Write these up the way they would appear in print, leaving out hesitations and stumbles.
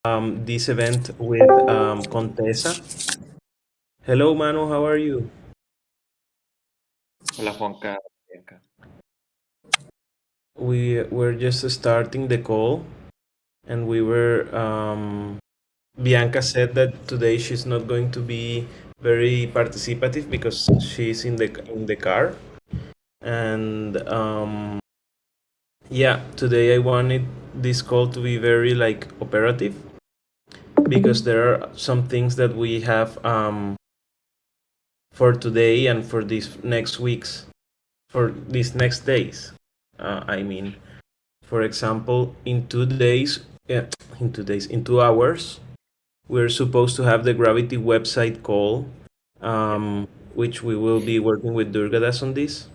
this event with Contessa. Hello, Manu, how are you? Hola Juanca, Bianca. We were just starting the call, and we were. Bianca said that today she's not going to be very participative because she's in the car, and yeah, today I wanted this call to be very like operative because there are some things that we have for today and for these next weeks, for these next days. I mean, for example, in 2 days, in 2 hours, we're supposed to have the Gravity website call, which we will be working with Durgadas on this.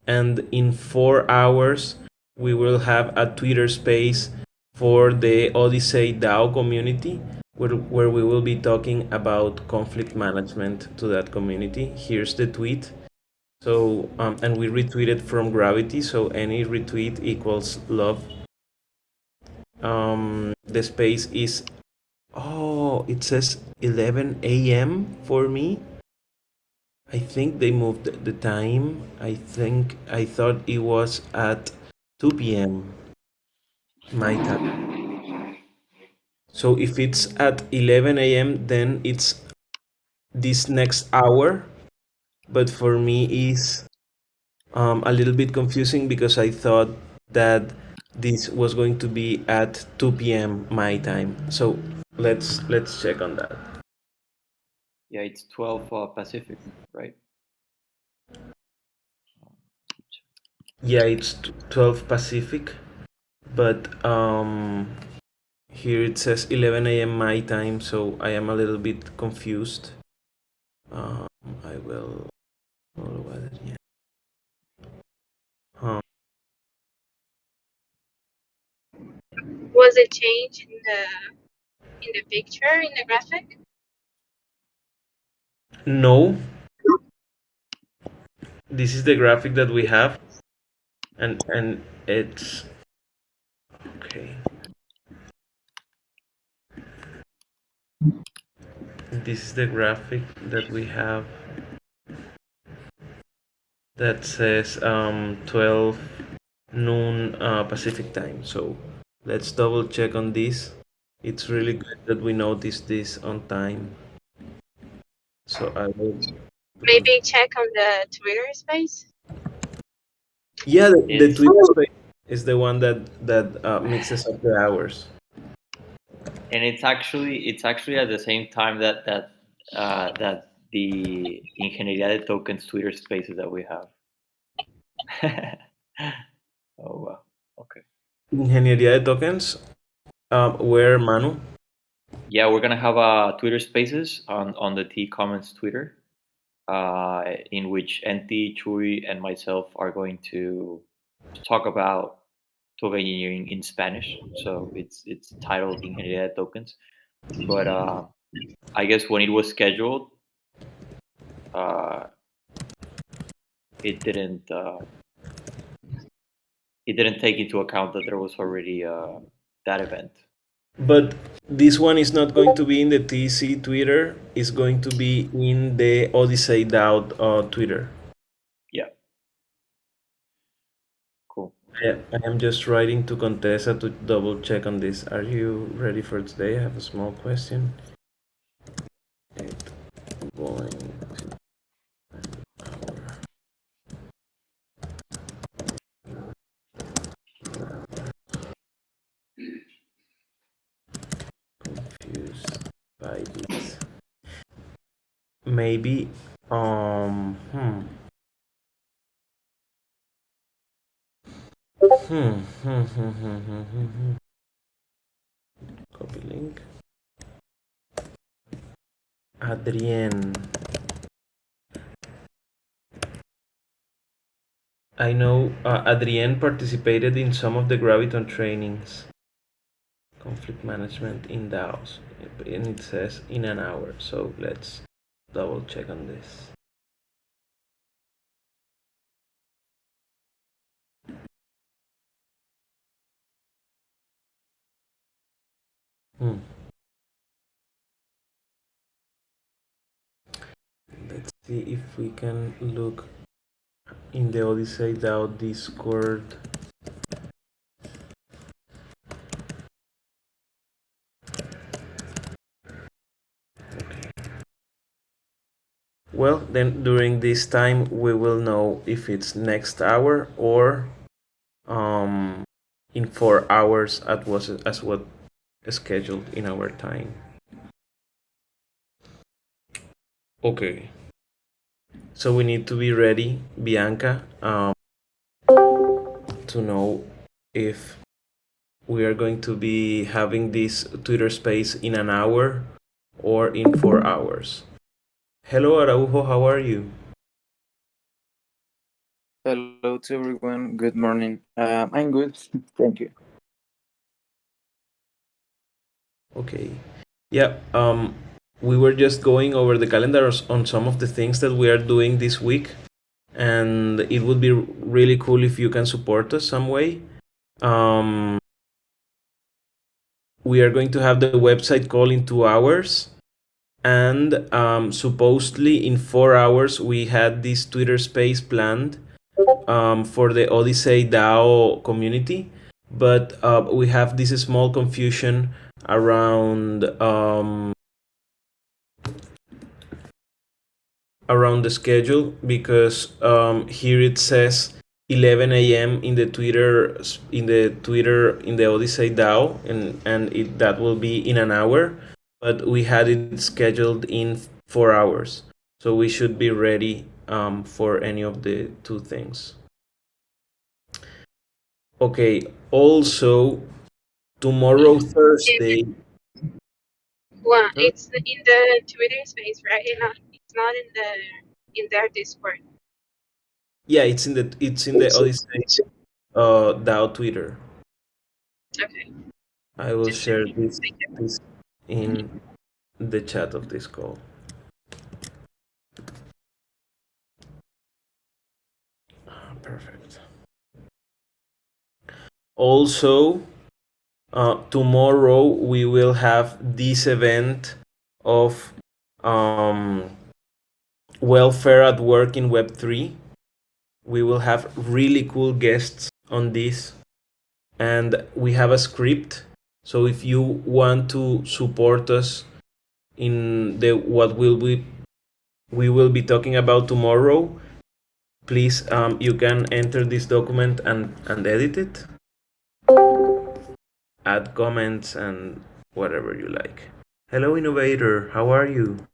And in 4 hours, we will have a Twitter space for the Odyssey DAO community, where we will be talking about conflict management to that community. Here's the tweet. So, and we retweeted from Gravity, so any retweet equals love. The space is, oh, it says 11 a.m. for me. I think they moved the time. I thought it was at 2 p.m. my time. So if it's at 11 a.m., then it's this next hour. But for me, is a little bit confusing because I thought that this was going to be at 2 p.m. my time. So let's check on that. Yeah, it's 12 Pacific, right? Yeah, it's 12 Pacific, but here it says 11 a.m. my time, so I am a little bit confused. I will follow that. Yeah. Huh. Was it changed in the picture in the graphic? No, this is the graphic that we have, and it's okay. This is the graphic that we have that says 12 noon Pacific time. So let's double check on this. It's really good that we notice this on time. So I will double Maybe check. check on the Twitter space. Yeah, the It's Twitter space is the one that mixes up the hours. and it's actually at the same time that the Ingeniería de Tokens Twitter spaces that we have. Oh wow. Okay. Ingeniería de tokens. Where Manu? Yeah, we're gonna have Twitter spaces on the T Comments Twitter, in which NT, Chuy, and myself are going to talk about token engineering in Spanish. So it's titled Ingeniería de Tokens. But I guess when it was scheduled, uh, it didn't uh, it didn't take into account that there was already that event. But this one is not going to be in the TC Twitter. It's going to be in the Odyssey DAO Twitter. Yeah, cool. I am just writing to Contessa to double check on this. Are you ready for today? I have a small question. It going to confused by this. Maybe um hmm copy link. Adrien. I know Adrien participated in some of the Graviton trainings. Conflict management in DAOs. And it says in an hour. So let's double check on this. Hmm. Let's see if we can look in the Odyssey DAO Discord. Well, then during this time we will know if it's next hour or in 4 hours as what scheduled in our time. Okay. So we need to be ready, Bianca, to know if we are going to be having this Twitter space in an hour or in 4 hours. Hello, Araujo, how are you? Hello to everyone. Good morning. I'm good. Thank you. Okay. Yeah, we were just going over the calendars on some of the things that we are doing this week, and it would be really cool if you can support us some way. Um, we are going to have the website call in 2 hours, and supposedly in 4 hours we had this Twitter space planned for the Odyssey DAO community, but we have this small confusion around around the schedule because here it says 11 a.m. in the Twitter in the Odyssey DAO, and that will be in an hour, but we had it scheduled in 4 hours, so we should be ready for any of the two things. Okay. Also, tomorrow Thursday. Well, it's in the Twitter space, right? It's not in their Discord. Yeah, it's in the Odyssey DAO Twitter. Okay. I will Just share checking. this Thank you. this in the chat of this call. Perfect. Also, tomorrow we will have this event of welfare at work in Web3. We will have really cool guests on this, and we have a script. So if you want to support us in the what we will be talking about tomorrow, please you can enter this document and edit it, add comments and whatever you like. Hello, innovator, how are you?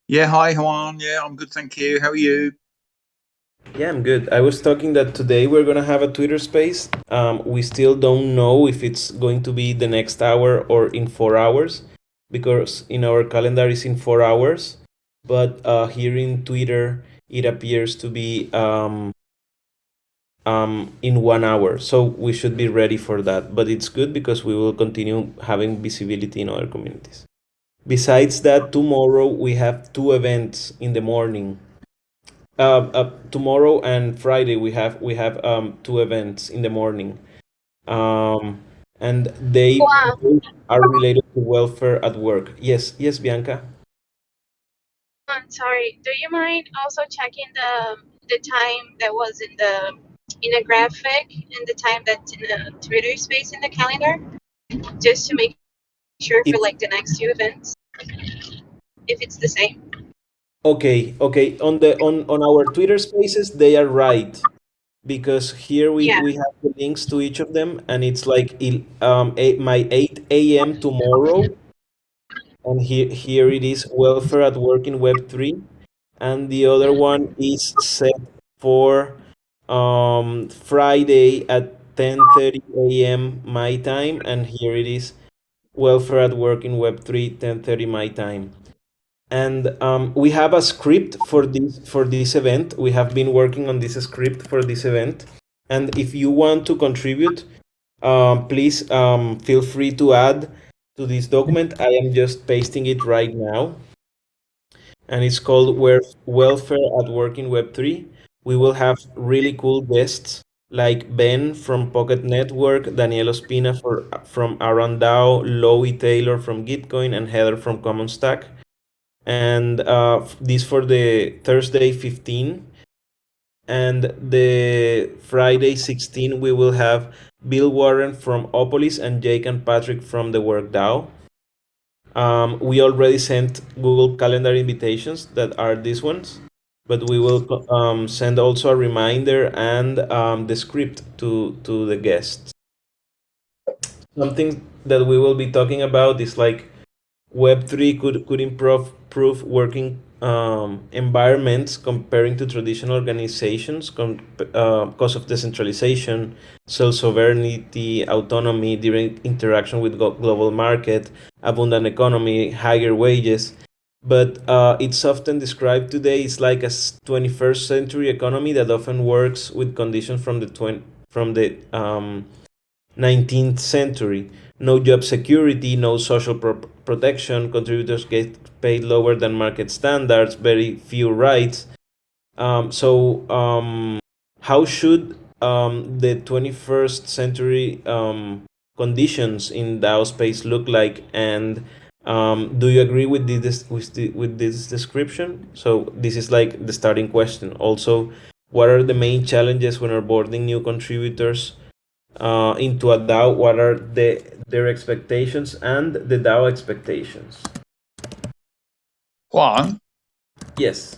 Yeah, hi Juan. Yeah, I'm good, thank you. How are you? Yeah, I'm good. I was talking that today we're gonna have a Twitter space. We still don't know if it's going to be the next hour or in 4 hours, because in our calendar is in 4 hours, but here in Twitter it appears to be in 1 hour. So we should be ready for that. But it's good because we will continue having visibility in other communities. Besides that, tomorrow we have two events in the morning. Tomorrow and Friday we have two events in the morning, and they Wow. both are related to welfare at work. Yes, yes, Bianca. I'm sorry. Do you mind also checking the time that was in the graphic and the time that's in the Twitter space in the calendar, just to make sure for It's like the next two events, if it's the same. okay. Okay, on our Twitter Spaces they are right, because here we Yeah. we have the links to each of them, and it's like my 8 a.m. tomorrow, and here it is, welfare at work in Web3, and the other one is set for Friday at 10:30 a.m. my time, and here it is, welfare at work in Web3, 10:30 my time. And we have a script for this event. We have been working on this script for this event, and if you want to contribute, please feel free to add to this document. I am just pasting it right now, and it's called Welfare at Work in Web3. We will have really cool guests like Ben from Pocket Network, Daniel Ospina from Around DAO, Loie Taylor from Gitcoin, and Heather from Common Stack. And this for the Thursday 15. And the Friday 16, we will have Bill Warren from Opolis and Jake and Patrick from the Work DAO. We already sent Google Calendar invitations that are these ones, but we will send also a reminder and the script to the guests. Something that we will be talking about is like Web3 could improve working environments comparing to traditional organizations because of decentralization, self-sovereignty, autonomy, direct interaction with global market, abundant economy, higher wages. But it's often described today as like a 21st century economy that often works with conditions from the 19th century. No job security, no social protection, contributors get paid lower than market standards, very few rights. How should the 21st century conditions in DAO space look like? And do you agree with this description? So this is like the starting question. Also, what are the main challenges when onboarding new contributors into a DAO? What are their expectations and the DAO expectations? Juan, Yes.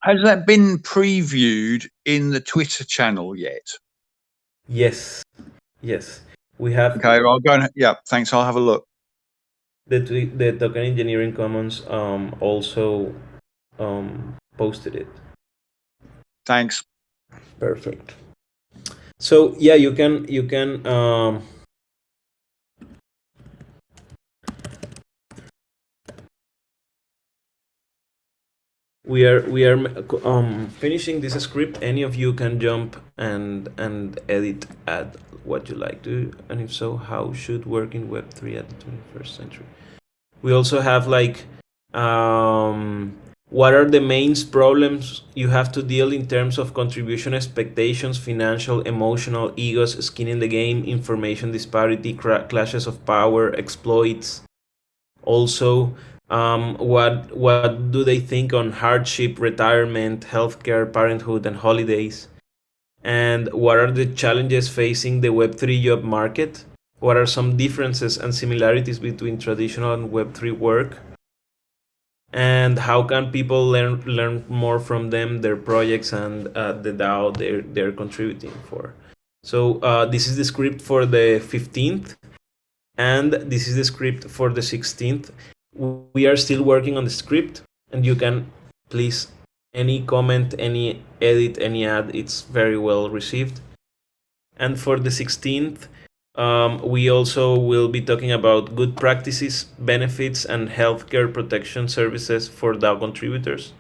has that been previewed in the Twitter channel yet? Yes. We have Okay, I'll go and thanks. I'll have a look. the Token Engineering Commons also posted it. Thanks. Perfect. So yeah, you can we are finishing this script. Any of you can jump and edit, add what you like to, and if so, how should work in Web3 at the 21st century? We also have like what are the main problems you have to deal in terms of contribution expectations, financial, emotional, egos, skin in the game, information disparity, clashes of power, exploits. Also, what do they think on hardship, retirement, healthcare, parenthood, and holidays? And what are the challenges facing the Web3 job market? What are some differences and similarities between traditional and Web3 work? And how can people learn more from them, their projects, and the DAO they're contributing for? So this is the script for the 15th, and this is the script for the 16th. We are still working on the script, and you can please any comment, any edit, any add, it's very well received. And for the 16th, we also will be talking about good practices, benefits, and healthcare protection services for DAO contributors.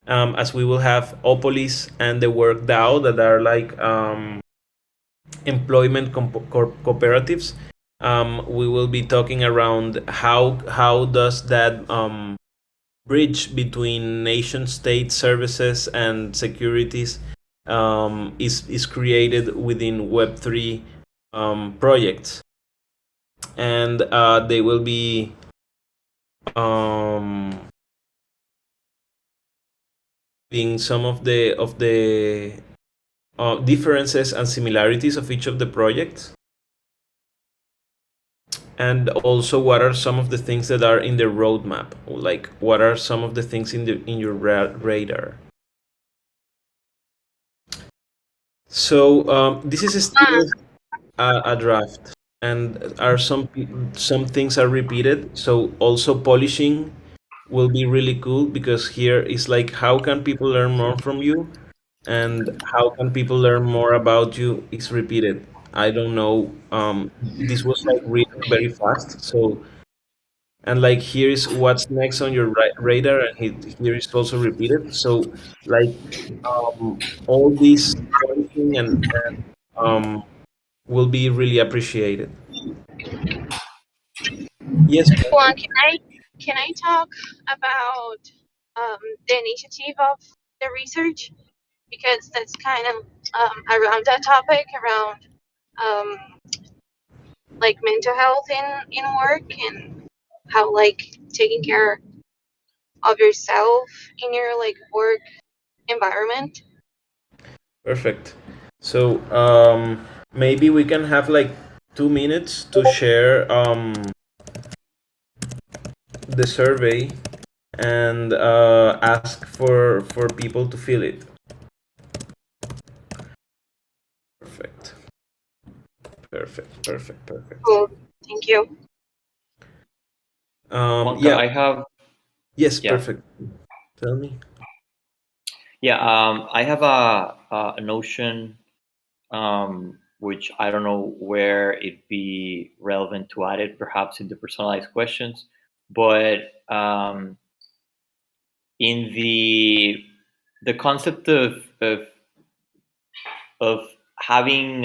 As we will have Opolis and the Work DAO that are like employment cooperatives. We will be talking around how does that bridge between nation state services and securities is created within Web3 projects, and they will be being some of the differences and similarities of each of the projects, and also what are some of the things that are in the roadmap, like what are some of the things in your radar. So this is still a draft, and are some things are repeated. So also polishing will be really cool, because here is like how can people learn more from you, and how can people learn more about you is repeated. I don't know. This was like written very fast, so, and like here is what's next on your radar, and here is also repeated. So like all this polishing and will be really appreciated. Yes. Juan, can I talk about the initiative of the research? because that's kind of around that topic, around um, like mental health in work, and how like taking care of yourself in your like work environment. Perfect. So maybe we can have like 2 minutes to share the survey and ask for people to fill it. Perfect. Perfect. Cool. Thank you. Juanca, Yeah. I have. Yes. Yeah. Perfect. Tell me. Yeah, I have a notion, which I don't know where it'd be relevant to add it, perhaps in the personalized questions, but in the concept of having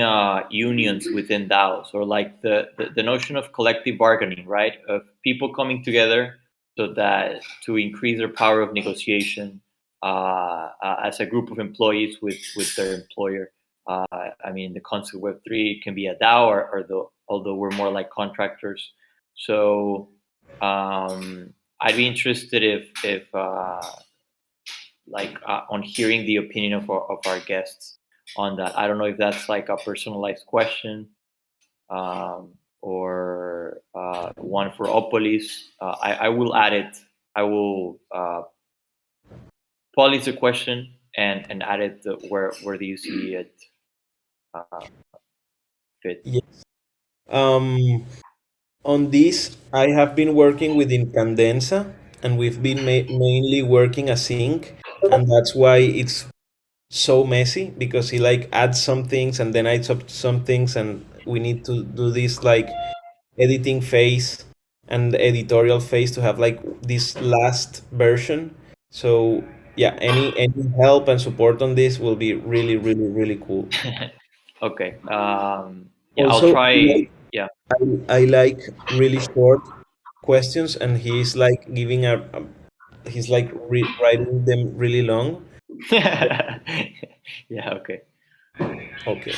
unions within DAOs, or like the notion of collective bargaining, right? Of people coming together so that to increase their power of negotiation as a group of employees with their employer. I mean, the concept of Web3 can be a DAO, although we're more like contractors. So I'd be interested if on hearing the opinion of our guests on that. I don't know if that's like a personalized question or one for Opolis. I will add it. I will polish the question and add it where do you see it fit? Yes. On this, I have been working with Incandenza, and we've been mainly working async, and that's why it's so messy, because he like adds some things and then I some things, and we need to do this like editing phase and editorial phase to have like this last version. So yeah, any help and support on this will be really cool. Okay. Yeah, I'll Also, try. Yeah. I like really short questions, and he's like giving he's like writing them really long. Yeah. Okay. Okay.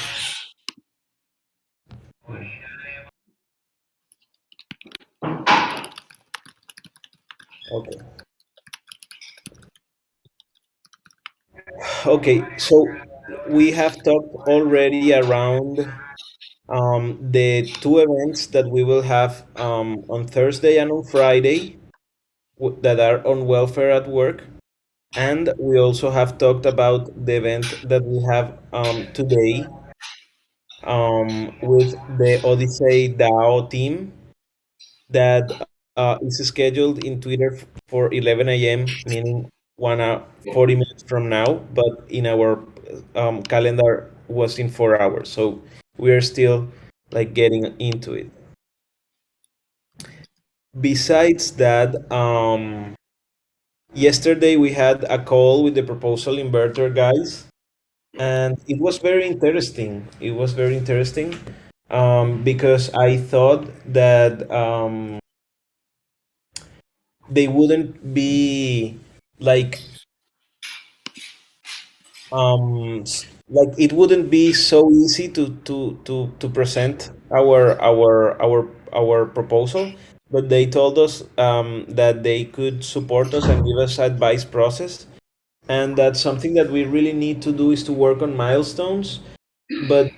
Okay. Okay. So we have talked already around the two events that we will have on Thursday and on Friday that are on welfare at work. And we also have talked about the event that we have today with the Odyssey DAO team that is scheduled in Twitter for 11 a.m., meaning 1 hour, 40 minutes from now, but in our calendar was in 4 hours. So we are still like getting into it. Besides that, yesterday we had a call with the proposal inverter guys, and it was very interesting. It was very interesting because I thought that they wouldn't be like like it wouldn't be so easy to present our proposal, but they told us that they could support us and give us advice process, and that something that we really need to do is to work on milestones. But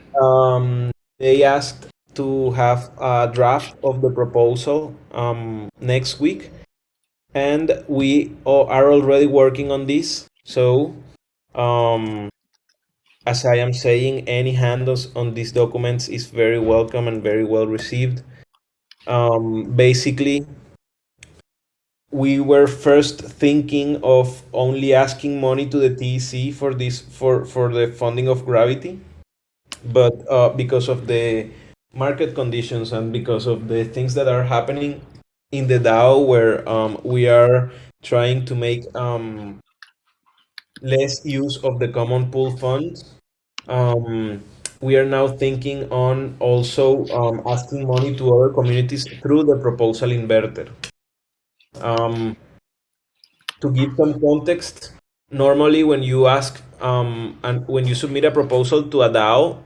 they asked to have a draft of the proposal next week, and we are already working on this. So um, as I am saying, any handles on these documents is very welcome and very well received. Basically, we were first thinking of only asking money to the TEC for this for the funding of Gravity, but because of the market conditions and because of the things that are happening in the DAO, where we are trying to make less use of the common pool funds, um, we are now thinking on also asking money to other communities through the proposal inverter. Um, to give some context, normally when you ask and when you submit a proposal to a DAO,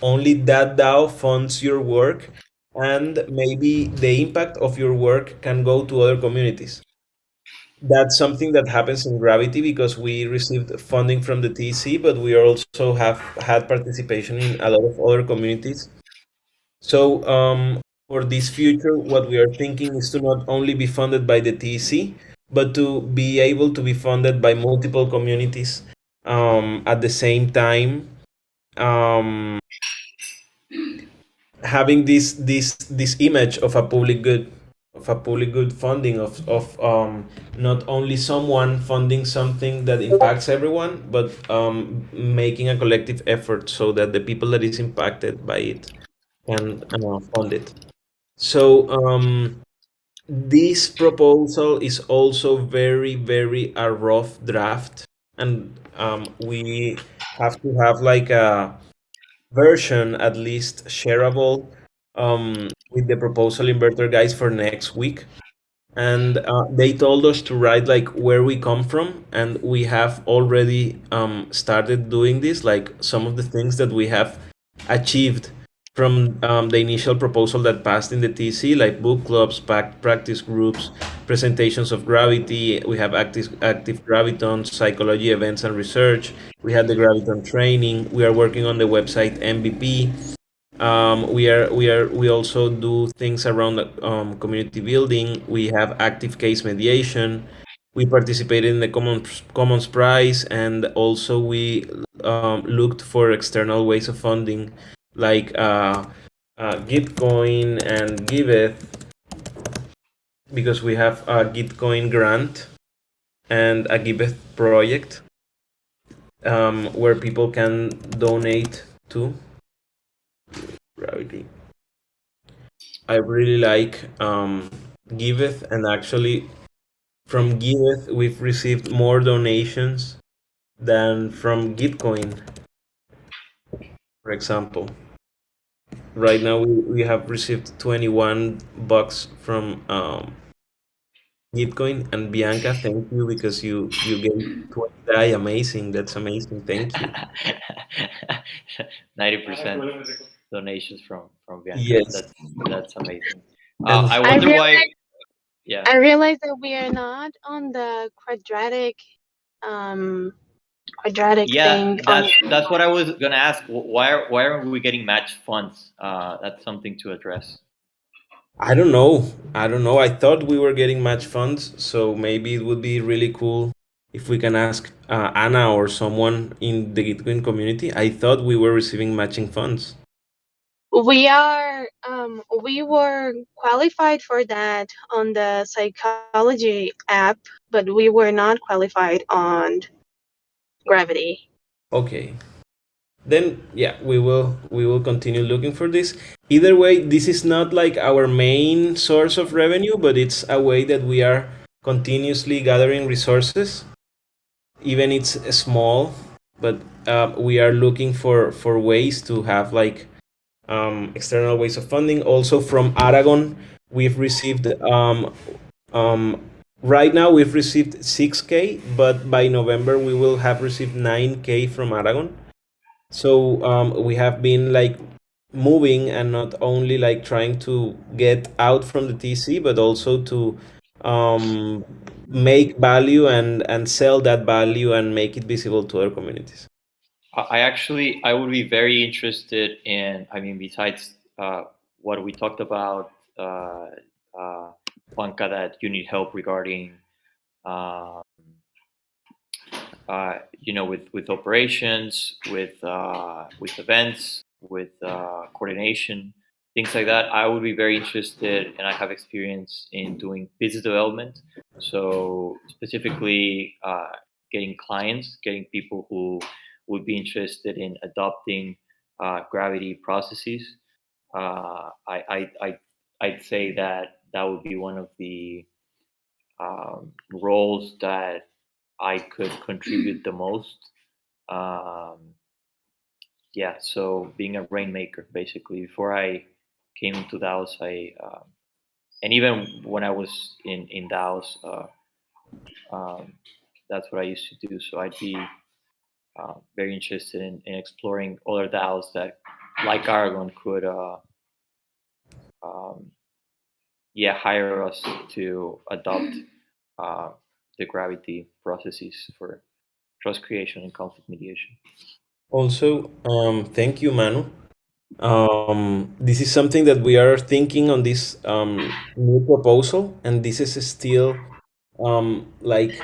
only that DAO funds your work, and maybe the impact of your work can go to other communities. That's something that happens in Gravity because we received funding from the TC, but we also have had participation in a lot of other communities. So for this future, what we are thinking is to not only be funded by the TC, but to be able to be funded by multiple communities at the same time. Um, Having this image of a public good funding of not only someone funding something that impacts everyone, but making a collective effort so that the people that is impacted by it can fund it. So this proposal is also very a rough draft, and we have to have like a version at least shareable with the proposal inverter guys for next week. And they told us to write like where we come from, and we have already started doing this, like some of the things that we have achieved from the initial proposal that passed in the TC, like book clubs, practice groups, presentations of gravity. We have active Gravitons, psychology events and research. We had the Graviton training. We are working on the website MVP. We also do things around community building. We have active case mediation. We participated in the Commons Prize, and also we looked for external ways of funding, like Gitcoin and Giveth, because we have a Gitcoin grant and a Giveth project where people can donate to. Gravity. I really like Giveth, and actually from Giveth we've received more donations than from Gitcoin, for example. Right now we have received $21 from Gitcoin, and Bianca, thank you because you gave 20 DAI. Amazing, that's amazing. Thank you. 90% donations from Bianca. Yes, That's amazing. and I I wonder why. realized Yeah. I realized that we are not on the um quadratic Yeah, thing on. that's what I was gonna ask. Why aren't we getting matched funds? That's something to address. I don't know. I don't know. I thought we were getting match funds, so maybe it would be really cool if we can ask Anna or someone in the Gitcoin community. I thought we were receiving matching funds. We were qualified for that on the psychology app, but we were not qualified on Gravity. Okay. Then yeah, we will continue looking for this. Either way, this is not like our main source of revenue, but it's a way that we are continuously gathering resources. Even it's small, but we are looking for ways to have like external ways of funding. Also from Aragon, we've received um, right now we've received 6K, but by November we will have received 9K from Aragon. So we have been like moving and not only like trying to get out from the TC, but also to um, make value and sell that value and make it visible to other communities. I would be very interested in. I mean, besides what we talked about, Juanca, that you need help regarding, uh, with operations, with events, with coordination, things like that. I would be very interested, and I have experience in doing business development. So specifically, getting clients, getting people who would be interested in adopting gravity processes. I'd say that that would be one of the roles that I could contribute the most. Um, yeah, so being a rainmaker, basically. Before I came into DAOs, and even when I was in DAOs, um, that's what I used to do. So I'd be very interested in exploring other DAOs that, like Aragon, could um, hire us to adopt uh, the gravity processes for trust creation and conflict mediation. Also, thank you, Manu. This is something that we are thinking on this new proposal, and this is still like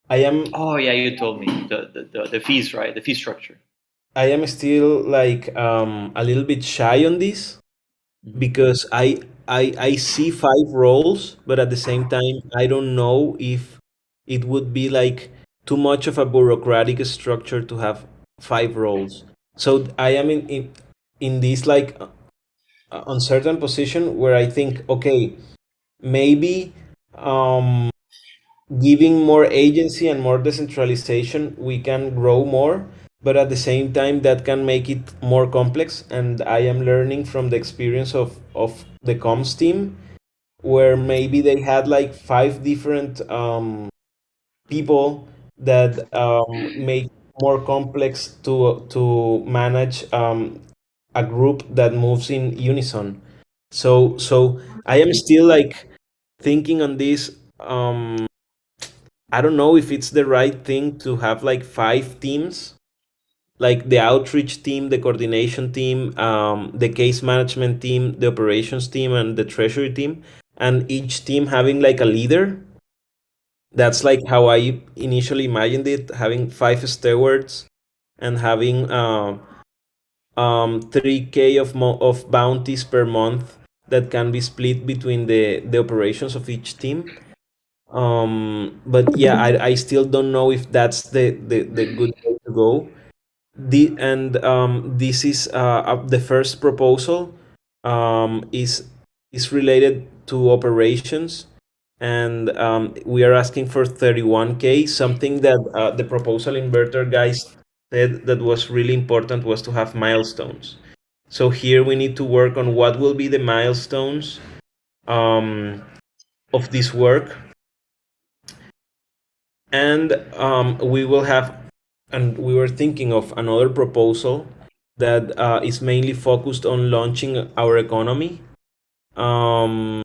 I am Oh yeah, you told me the fees, right? The fee structure. I am still like a little bit shy on this because I see five roles, but at the same time I don't know if it would be like too much of a bureaucratic structure to have five roles. So I am in this like uncertain position where I think, okay, maybe um, giving more agency and more decentralization, we can grow more. But at the same time, that can make it more complex. And I am learning from the experience of the comms team, where maybe they had like five different people that make more complex to manage a group that moves in unison. So I am still like thinking on this. I don't know if it's the right thing to have like five teams, like the outreach team, the coordination team, the case management team, the operations team, and the treasury team, and each team having like a leader. That's like how I initially imagined it, having five stewards and having 3K of bounties per month that can be split between the operations of each team. But yeah, I still don't know if that's the good way to go. This is the first proposal is related to operations, and we are asking for 31K. Something that the proposal inverter guys said that was really important was to have milestones. So here we need to work on what will be the milestones um, of this work, and we will have, and we were thinking of another proposal that is mainly focused on launching our economy, um,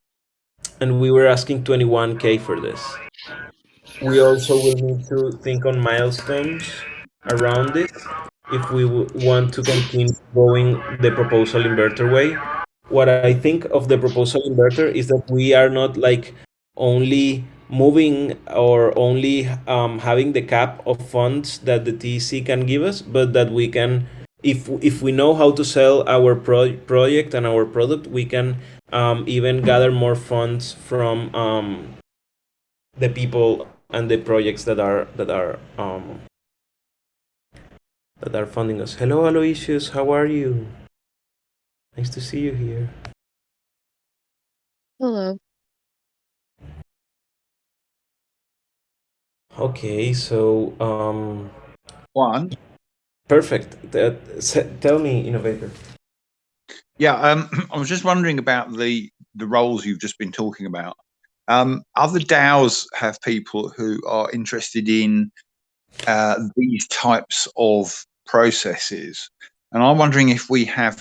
and we were asking 21K for this. We also will need to think on milestones around this if we want to continue going the proposal inverter way. What I think of the proposal inverter is that we are not like only moving or only having the cap of funds that the TC can give us, but that we can, if we know how to sell our project and our product, we can even gather more funds from the people and the projects that are funding us. Hello, Aloysius. How are you? Nice to see you here. Hello. Okay, so Juan? perfect. Tell me, innovator. Yeah, I was just wondering about the roles you've just been talking about. Other DAOs have people who are interested in these types of processes, and I'm wondering if we have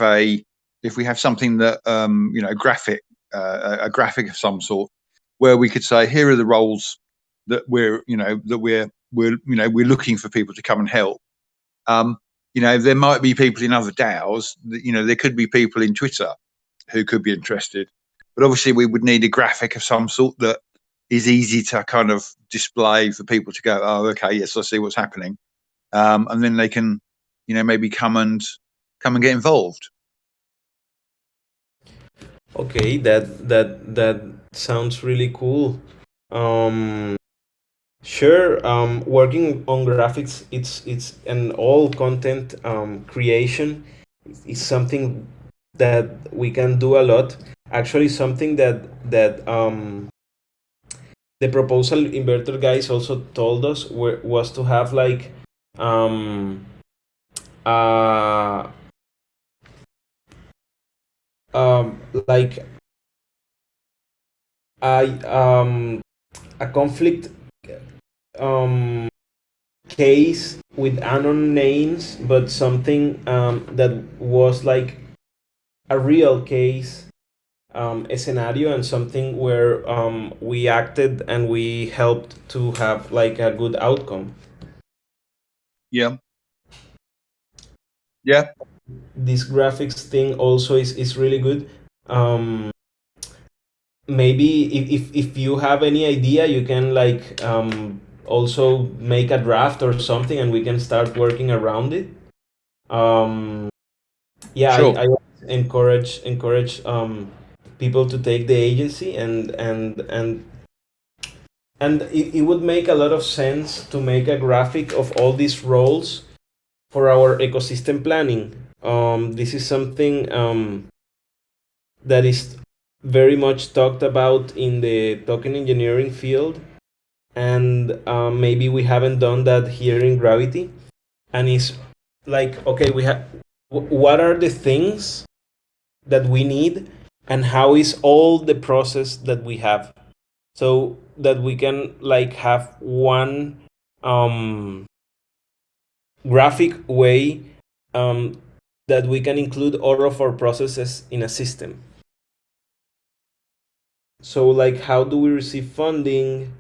something that a graphic of some sort, where we could say, here are the roles that we're looking for people to come and help. There might be people in other DAOs. There could be people in Twitter who could be interested, but obviously we would need a graphic of some sort that is easy to kind of display for people to go, oh, okay, yes, I see what's happening, and then they can, maybe come and get involved. Okay, that sounds really cool. Sure. Working on graphics, it's and all content creation is something that we can do a lot. Actually, something that the proposal inverter guys also told us was to have like um uh like I a conflict case with unknown names, but something that was like a real case, a scenario, and something where we acted and we helped to have like a good outcome. Yeah. Yeah. This graphics thing also is really good. Maybe if you have any idea, you can like also make a draft or something, and we can start working around it. Yeah, Sure. I encourage people to take the agency, and it would make a lot of sense to make a graphic of all these roles for our ecosystem planning. This is something that is very much talked about in the token engineering field, and maybe we haven't done that here in Gravity. And it's like, okay, we have what are the things that we need, and how is all the process that we have, so that we can like have one graphic way that we can include all of our processes in a system. So like, how do we receive funding,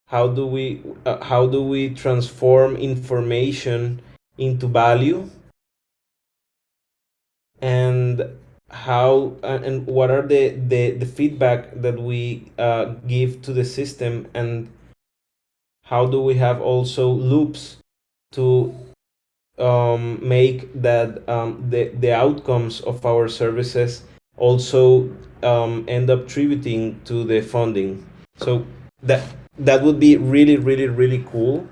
how do we transform information into value, and how and what are the feedback that we give to the system, and how do we have also loops to make that the outcomes of our services also end up tributing to the funding. So that would be really, really, really cool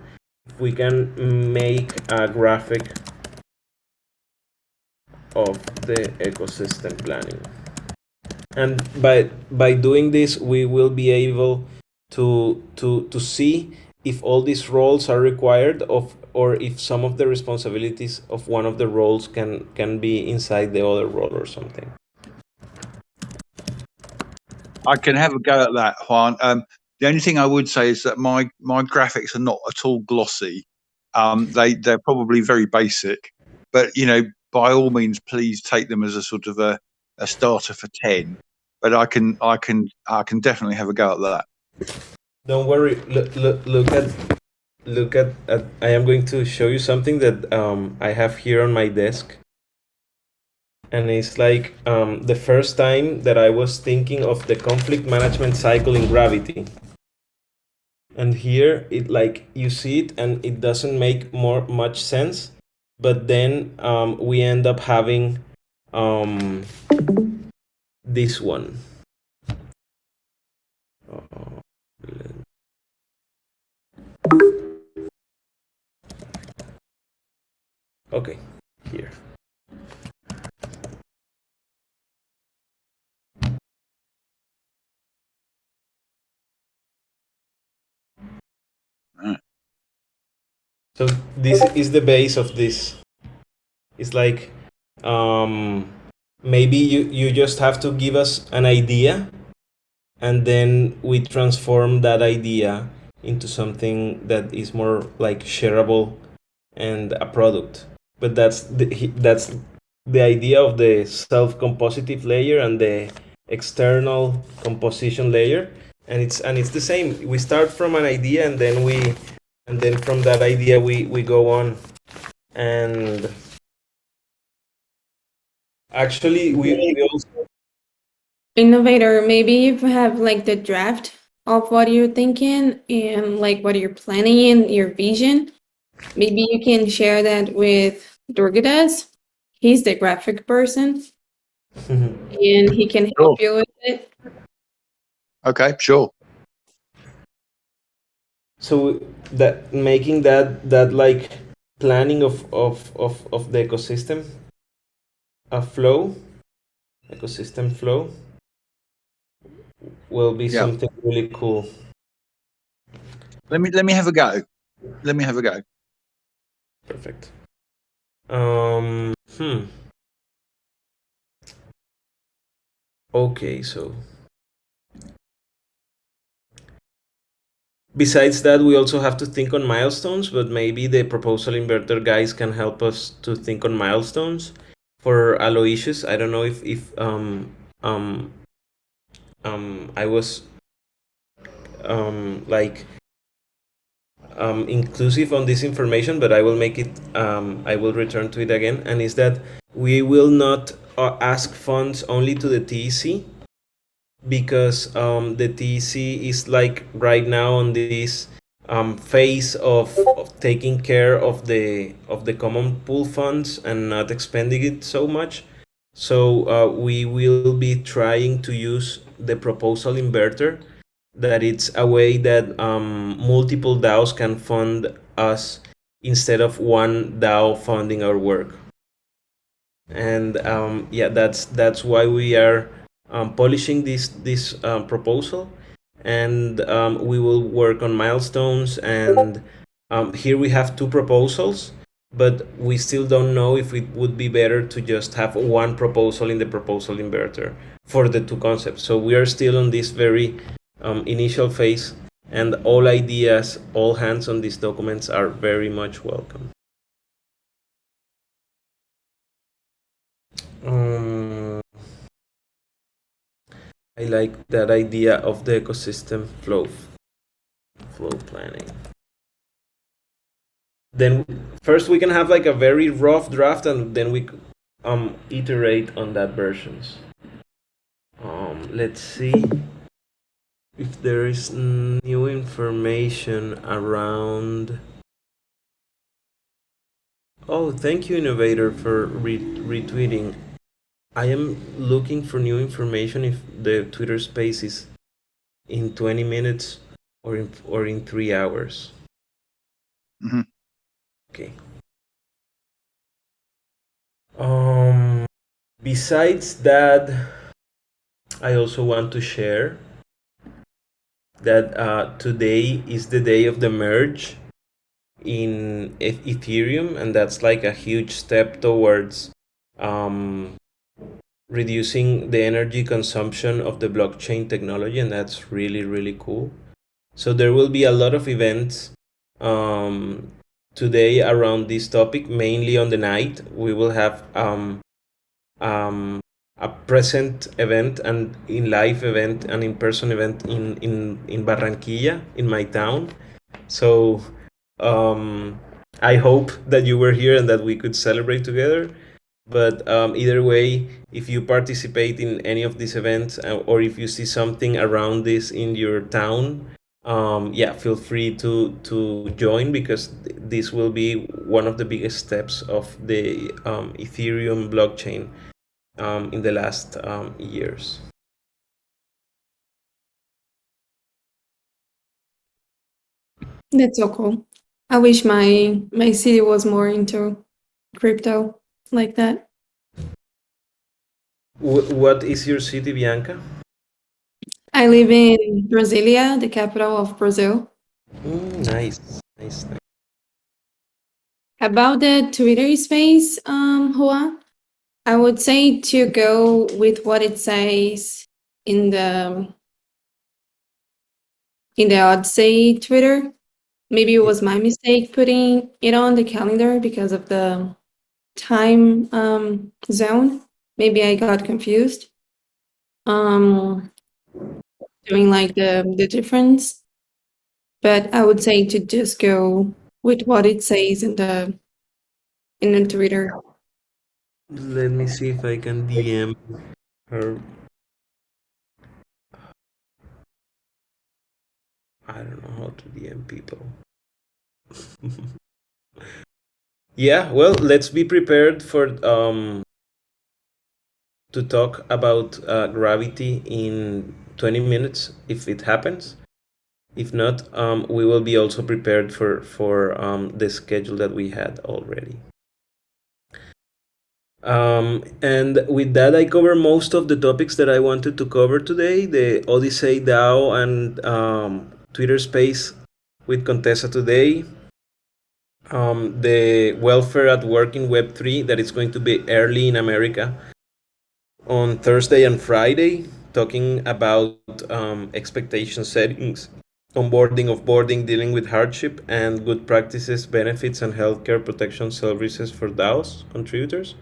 if we can make a graphic of the ecosystem planning. And by doing this, we will be able to see if all these roles are required of, or if some of the responsibilities of one of the roles can be inside the other role or something. I can have a go at that, Juan. The only thing I would say is that my graphics are not at all glossy. They're probably very basic, but by all means, please take them as a sort of a starter for 10. But I can definitely have a go at that. Don't worry. Look at I am going to show you something that I have here on my desk. And it's like the first time that I was thinking of the conflict management cycle in Gravity. And here it, like, you see it and it doesn't make much sense, but then we end up having this one. Okay, here. So this is the base of this. It's like maybe you just have to give us an idea, and then we transform that idea into something that is more like shareable and a product. But that's the idea of the self-compositive layer and the external composition layer, and it's the same. We start from an idea, and then from that idea we go on. And actually we also Innovator, maybe you have like the draft of what you're thinking and like what you're planning and your vision. Maybe you can share that with Durgadas. He's the graphic person and he can help you with it. Okay, sure. So that making that like planning of the ecosystem a flow, ecosystem flow, will be something really cool. Let me have a go. Let me have a go. Perfect. Okay, so Besides that, we also have to think on milestones, but maybe the proposal inverter guys can help us to think on milestones. For Aloysius, I don't know if I was like inclusive on this information, but I will make it. I will return to it again, and is that we will not ask funds only to the TEC, because the TEC is like right now on this phase of taking care of the common pool funds and not expending it so much. So we will be trying to use the proposal inverter, that it's a way that multiple DAOs can fund us instead of one DAO funding our work. And yeah, that's why we are polishing this proposal, and we will work on milestones. And here we have two proposals, but we still don't know if it would be better to just have one proposal in the proposal inverter for the two concepts. So we are still on this very initial phase, and all ideas, all hands on these documents are very much welcome. I like that idea of the ecosystem flow planning. Then first we can have like a very rough draft, and then we iterate on that versions. Let's see if there is new information around. Oh, thank you, Innovator, for retweeting. I am looking for new information if the Twitter space is in 20 minutes or in 3 hours. Mm-hmm. Okay. Besides that, I also want to share that today is the day of the merge in Ethereum, and that's like a huge step towards reducing the energy consumption of the blockchain technology, and that's really, really cool. So there will be a lot of events today around this topic, mainly on the night. We will have a present event and in live event and in-person event in Barranquilla, in my town. So I hope that you were here and that we could celebrate together. But either way, if you participate in any of these events, or if you see something around this in your town, yeah, feel free to join, because this will be one of the biggest steps of the Ethereum blockchain in the last years. That's so cool. I wish my city was more into crypto like that. What is your city, Bianca? I live in Brasilia, the capital of Brazil. Nice. About the Twitter space, Juan, I would say to go with what it says in the Odyssey Twitter. Maybe it was my mistake putting it on the calendar because of the time zone. Maybe I got confused. Doing like the difference, but I would say to just go with what it says in the Twitter. Let me see if I can DM her. I don't know how to DM people. Yeah, well, let's be prepared for to talk about gravity in 20 minutes if it happens. If not, we will be also prepared for the schedule that we had already. And with that, I cover most of the topics that I wanted to cover today. The Odyssey DAO and Twitter Space with Contessa today. The welfare at work in Web3 that is going to be early in America on Thursday and Friday, talking about expectation settings onboarding, offboarding, dealing with hardship, and good practices, benefits, and healthcare protection services for DAOs contributors.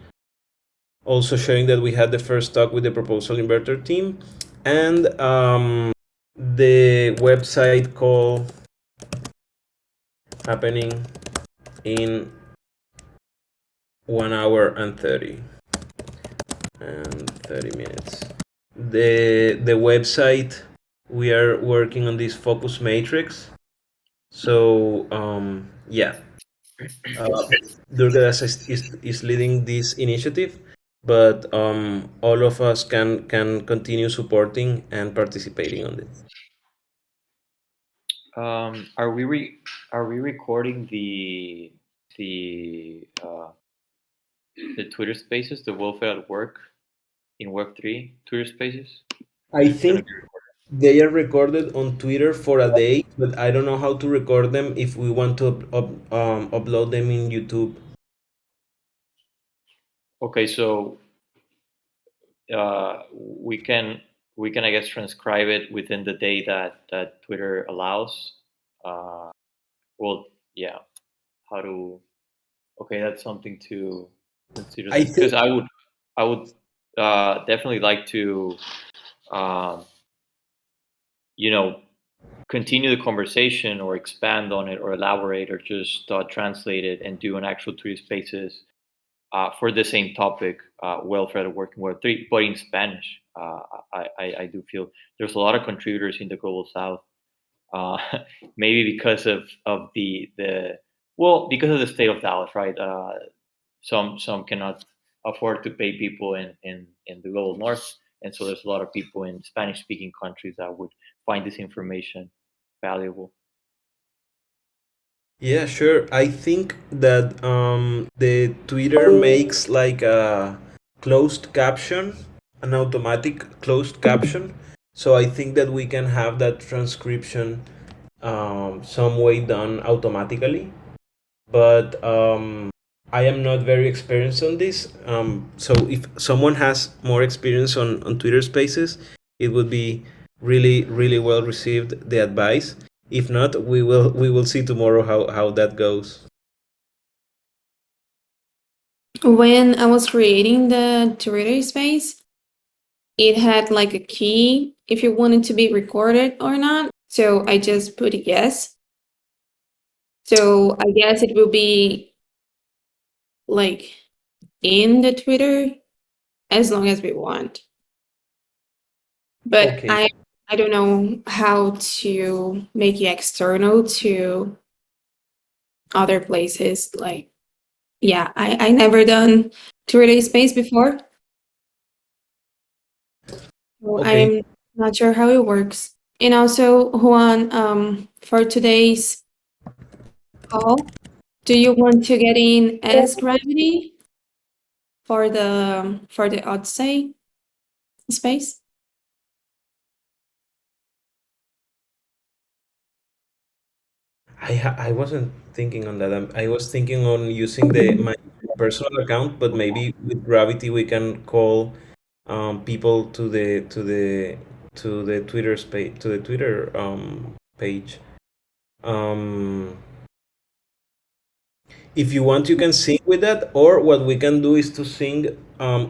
Also showing that we had the first talk with the proposal inverter team, and the website call happening in 1 hour and 30 minutes. The website, we are working on this focus matrix. So yeah, Durga is leading this initiative, but all of us can continue supporting and participating on it. Are we recording the Twitter Spaces, the welfare at work in Web3 Twitter Spaces? I think they are recorded on Twitter for a day, but I don't know how to record them if we want to upload them in YouTube. Okay, so we can I guess transcribe it within the day that Twitter allows. Well, yeah. How to? Okay, that's something to consider. Because I would definitely like to, continue the conversation or expand on it or elaborate or just translate it and do an actual Twitter Spaces for the same topic, welfare at work in Web3, but in Spanish. I do feel there's a lot of contributors in the Global South. Maybe because of the because of the state of Dallas, right? Some cannot afford to pay people in the Global North, and so there's a lot of people in Spanish-speaking countries that would find this information valuable. Yeah, sure. I think that the Twitter makes like a closed caption, an automatic closed caption. So I think that we can have that transcription some way done automatically. But I am not very experienced on this. So if someone has more experience on Twitter Spaces, it would be really, really well received, the advice. If not, we will see tomorrow how that goes. When I was creating the Twitter space, it had like a key if you wanted to be recorded or not. So I just put yes. So I guess it will be like in the Twitter as long as we want. But Okay. I don't know how to make it external to other places. Like, yeah, I never done Twitter space before. So Okay. I'm not sure how it works. And also, Juan, for today's call, do you want to get in as Gravity for the Odyssey space? I wasn't thinking on that. I was thinking on using my personal account, but maybe with Gravity we can call people to the Twitter space, to the Twitter page. Um, if you want, you can sing with that, or what we can do is to sing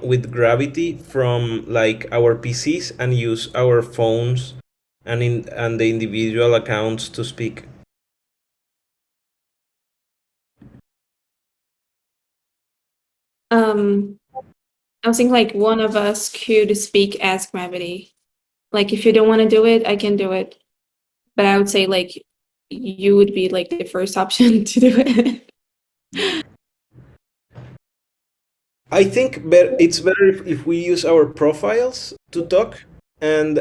with Gravity from like our PCs and use our phones and the individual accounts to speak. I was thinking like one of us could speak as Gravity. Like if you don't want to do it, I can do it. But I would say like you would be like the first option to do it. I think it's better if we use our profiles to talk and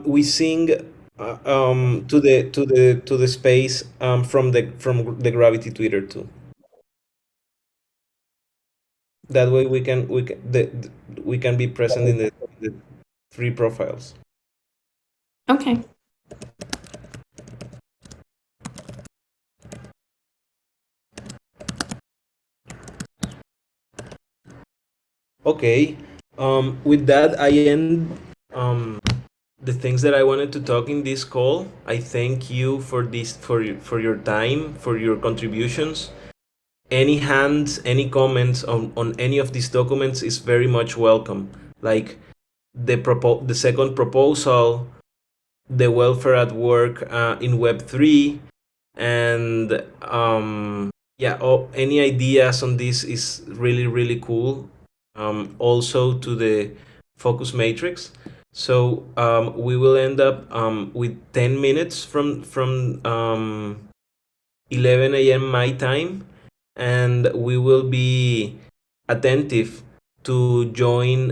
we sing to the space from the Gravity Twitter too. That way we can be present in the three profiles. Okay. Okay. With that, I end the things that I wanted to talk in this call. I thank you for this, for your time, for your contributions. Any hands, any comments on any of these documents is very much welcome. Like the second proposal, the welfare at work in Web3, and yeah, any ideas on this is really, really cool. Also to the focus matrix. So we will end up with 10 minutes from 11 a.m. my time, and we will be attentive to join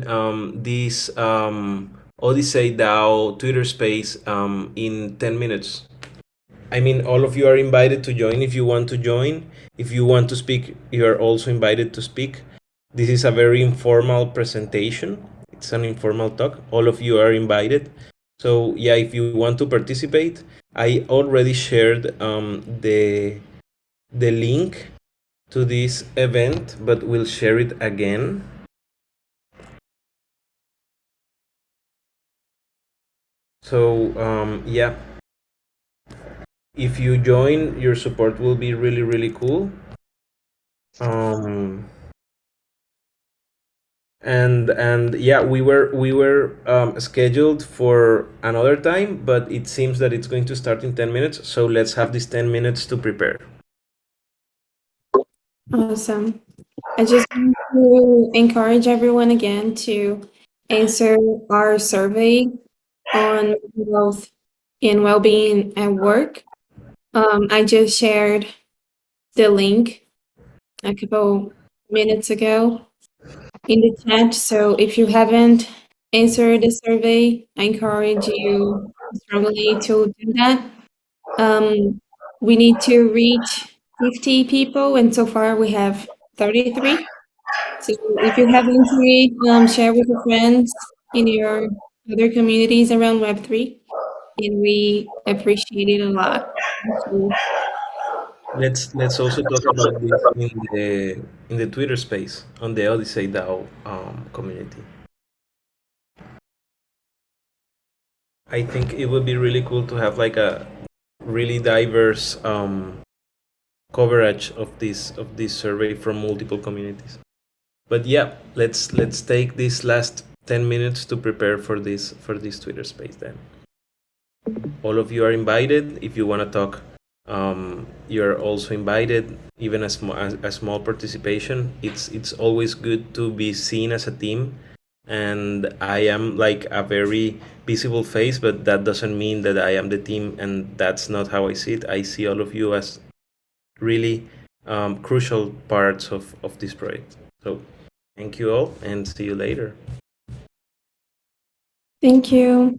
this Odyssey DAO Twitter space in 10 minutes. I mean, all of you are invited to join if you want to join. If you want to speak, you are also invited to speak. This is a very informal presentation. It's an informal talk. All of you are invited. So yeah, if you want to participate, I already shared the link to this event, but we'll share it again. So yeah, if you join, your support will be really, really cool. And yeah, we were scheduled for another time, but it seems that it's going to start in 10 minutes. So let's have these 10 minutes to prepare. Awesome. I just want to encourage everyone again to answer our survey on health and well-being at work. I just shared the link a couple minutes ago in the chat. So if you haven't answered the survey, I encourage you strongly to do that. We need to reach 50 people, and so far we have 33. So if you have answered, share with your friends in your other communities around Web3, and we appreciate it a lot. Let's also talk about this in the Twitter space on the Odyssey DAO community. I think it would be really cool to have like a really diverse coverage of this survey from multiple communities. But yeah, let's take this last 10 minutes to prepare for this Twitter space then. All of you are invited. If you want to talk, you're also invited. Even a small participation. It's always good to be seen as a team. And I am like a very visible face, but that doesn't mean that I am the team, and that's not how I see it. I see all of you as really crucial parts of this project. So thank you all, and see you later. Thank you.